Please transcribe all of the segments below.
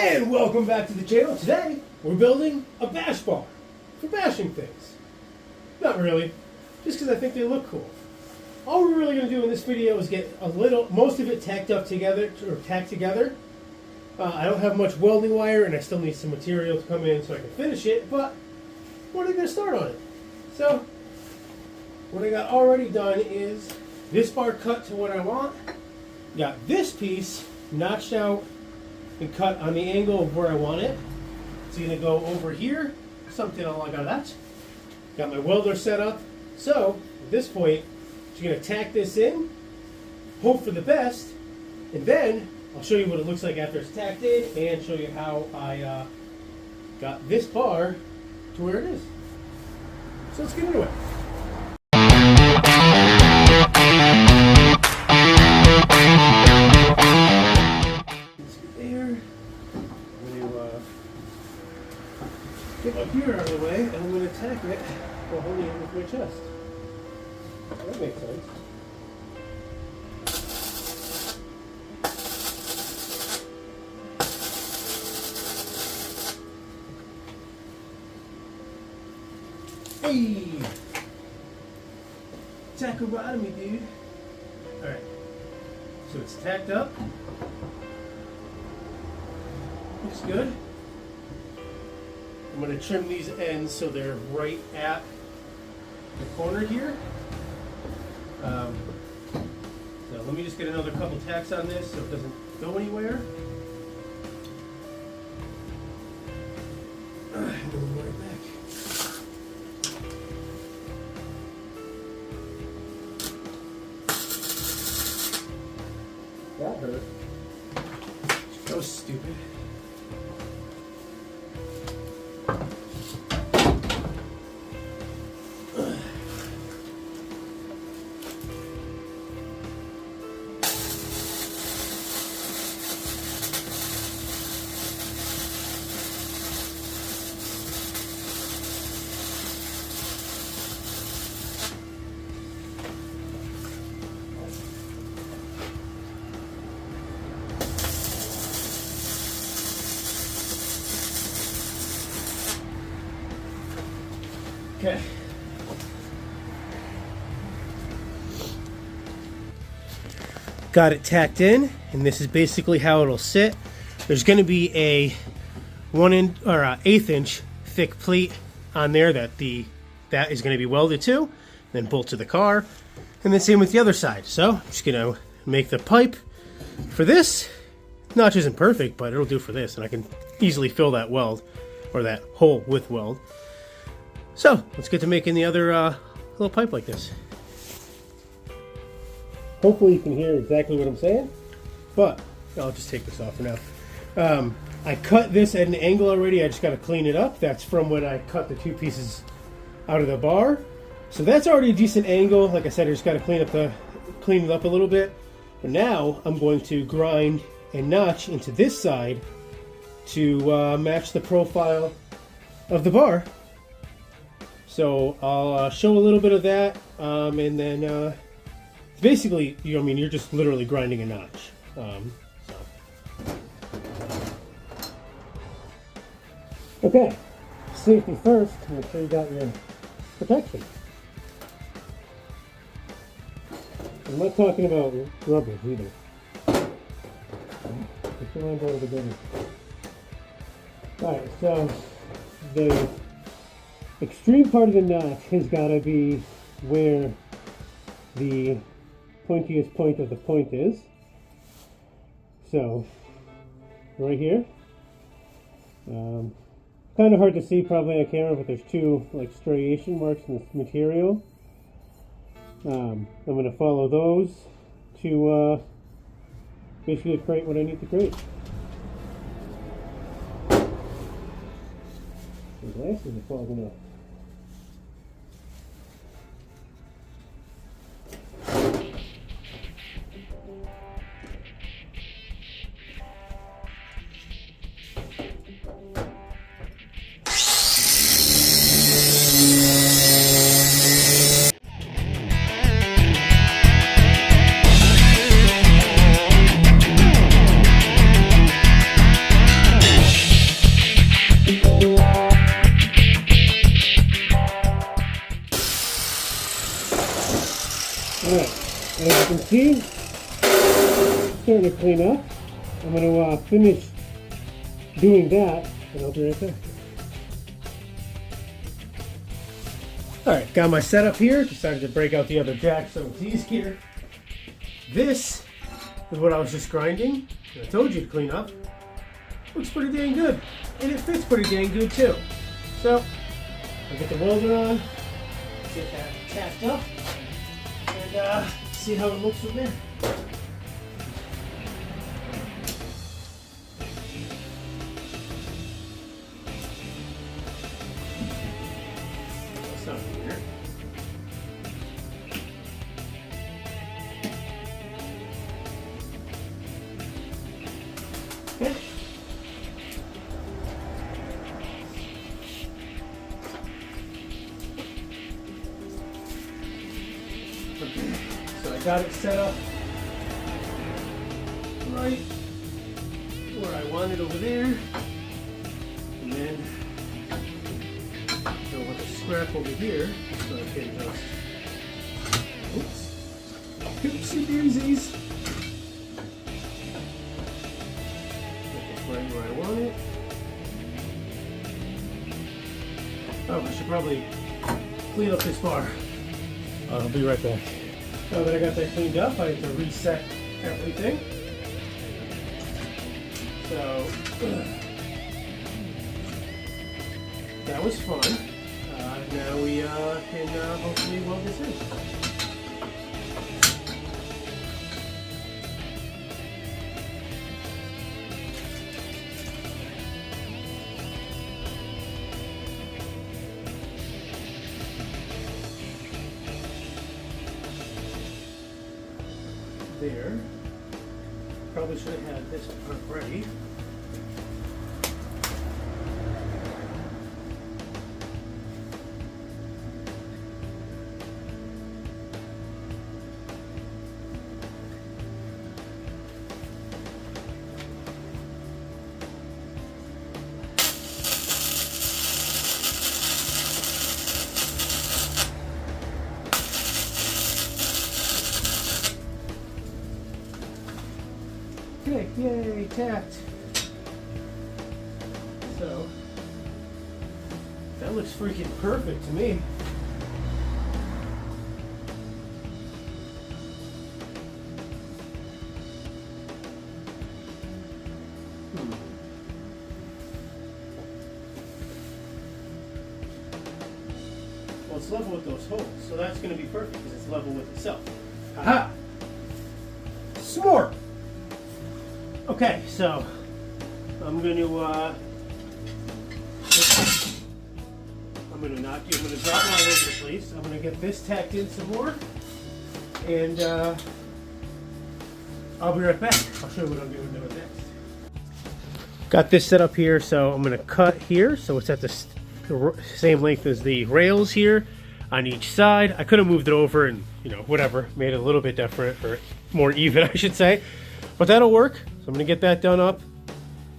And welcome back to the channel. Today, we're building a bash bar for bashing things. Not really, just because I think they look cool. All we're really going to do in this video is get most of it tacked together. I don't have much welding wire, and I still need some material to come in so I can finish it, but we're going to start on it. So, what I got already done is this bar cut to what I want. Got this piece notched out and cut on the angle of where I want it. It's going to go over here, something along that. Got my welder set up. So, at this point, I'm going to tack this in, hope for the best, and then I'll show you what it looks like after it's tacked in and show you how I got this bar to where it is. So let's get into it. Get my gear out of the way, and I'm going to tack it while holding it with my chest. That makes sense. Hey! Tachotomy, dude. Alright. So it's tacked up. Looks good. I'm going to trim these ends so they're right at the corner here. So let me just get another couple tacks on this so it doesn't go anywhere. And then we'll right back. That hurt. That was stupid. Okay. Got it tacked in, and this is basically how it'll sit. There's going to be a 1/8 inch thick plate on there that is going to be welded to, then bolt to the car, and then same with the other side. So I'm just going to make the pipe for this. Notch isn't perfect, but it'll do for this, and I can easily fill that weld or that hole with weld. So, let's get to making the other little pipe like this. Hopefully you can hear exactly what I'm saying, but I'll just take this off for now. I cut this at an angle already. I just got to clean it up. That's from when I cut the two pieces out of the bar. So that's already a decent angle. Like I said, I just got to clean it up a little bit. But now I'm going to grind and notch into this side to match the profile of the bar. So I'll show a little bit of that, and then basically, you're just literally grinding a notch. Okay, safety first. Make sure you got your protection. I'm not talking about rubber either. Alright, so the extreme part of the notch has got to be where the pointiest point of the point is. So, right here. Kind of hard to see probably on camera, but there's two like striation marks in this material. I'm going to follow those to basically create what I need to create. The glasses are fogging up. see, starting to clean up. I'm going to finish doing that, and I'll be right back. Alright, got my setup here. Decided to break out the other jack so it's easier. This is what I was just grinding. I told you to clean up. Looks pretty dang good. And it fits pretty dang good too. So, I'll get the welder on, get that tacked up, and see how it looks from there. That's not weird. Okay. So I got it set up right where I want it over there, and then go with a scrap over here so I can just, oopsie daisies, put this right where I want it. Oh, I should probably clean up this bar. I'll be right back. Now that I got that cleaned up, I have to reset everything. So, that was fun. Now we can hopefully weld this in. There. Probably should have had this part ready. Okay, yay, tacked. So, that looks freaking perfect to me. Well, it's level with those holes, so that's going to be perfect because it's level with itself. Aha! Smart! Okay, so I'm going to drop mine over the place. I'm going to get this tacked in some more, and I'll be right back. I'll show you what I'm going to do next. Got this set up here, so I'm going to cut here so it's at the same length as the rails here on each side. I could have moved it over and, you know, whatever, made it a little bit different, or more even, I should say. But that'll work. So I'm going to get that done up,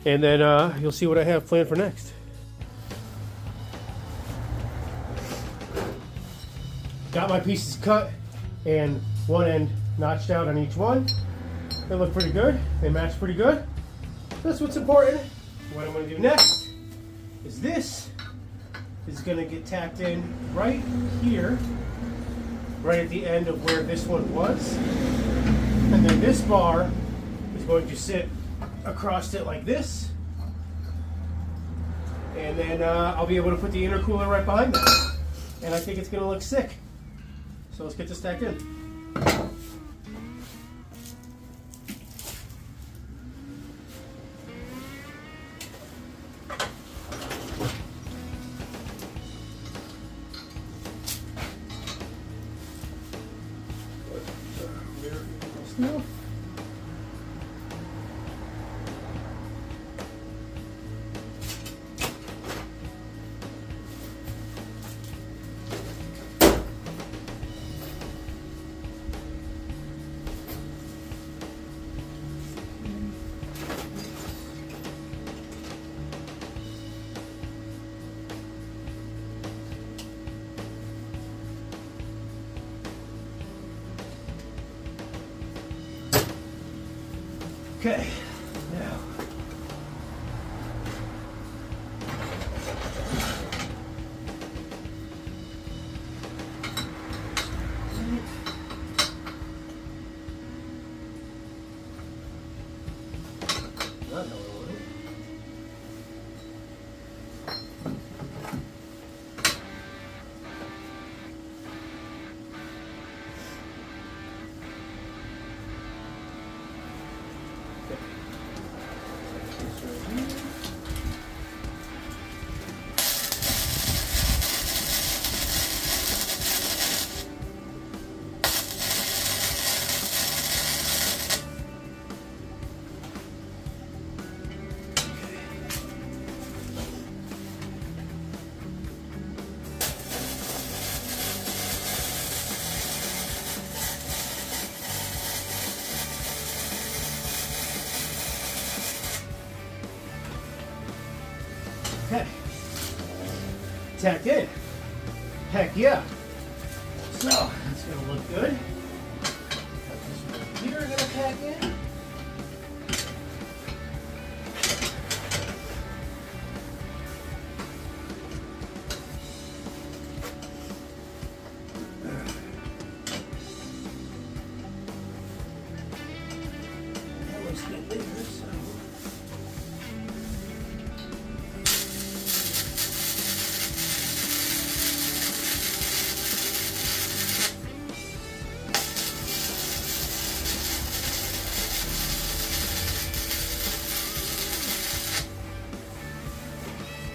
and then you'll see what I have planned for next. Got my pieces cut and one end notched out on each one. They look pretty good. They match pretty good. That's what's important. What I'm going to do next is this is going to get tacked in right here, right at the end of where this one was. And then this bar is going to sit across it like this. And then I'll be able to put the intercooler right behind that. And I think it's going to look sick. So let's get this stacked in. No. Okay, now. Not no one. Okay, tacked in. Heck yeah. So, that's gonna look good. Got this right here, I'm gonna tack in. That looks good there, so.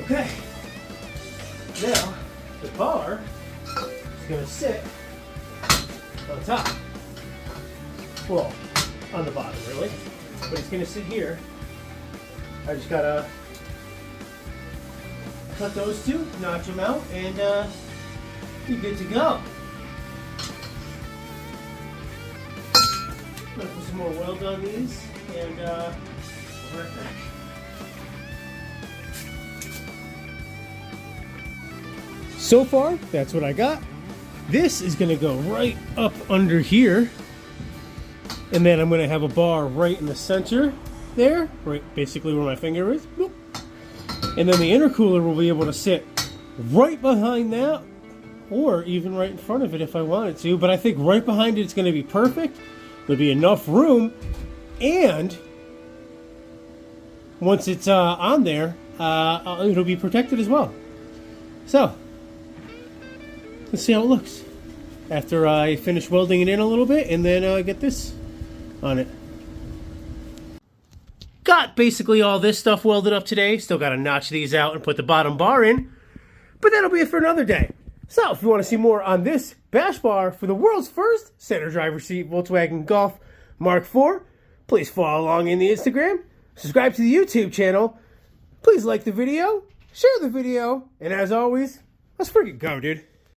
Okay, now the bar is going to sit on top. Well, on the bottom really, but it's going to sit here. I just got to cut those two, notch them out, and be good to go. I'm going to put some more weld on these and we're right back. So far, that's what I got. This is gonna go right up under here. And then I'm gonna have a bar right in the center there, right basically where my finger is. Boop. And then the intercooler will be able to sit right behind that, or even right in front of it if I wanted to. But I think right behind it, it's gonna be perfect. There'll be enough room, and once it's on there, it'll be protected as well. So, let's see how it looks after I finish welding it in a little bit and then get this on it. Got basically all this stuff welded up today. Still got to notch these out and put the bottom bar in. But that'll be it for another day. So if you want to see more on this bash bar for the world's first center driver seat Volkswagen Golf Mark IV, please follow along in the Instagram. Subscribe to the YouTube channel. Please like the video, share the video, and as always, let's freaking go, dude.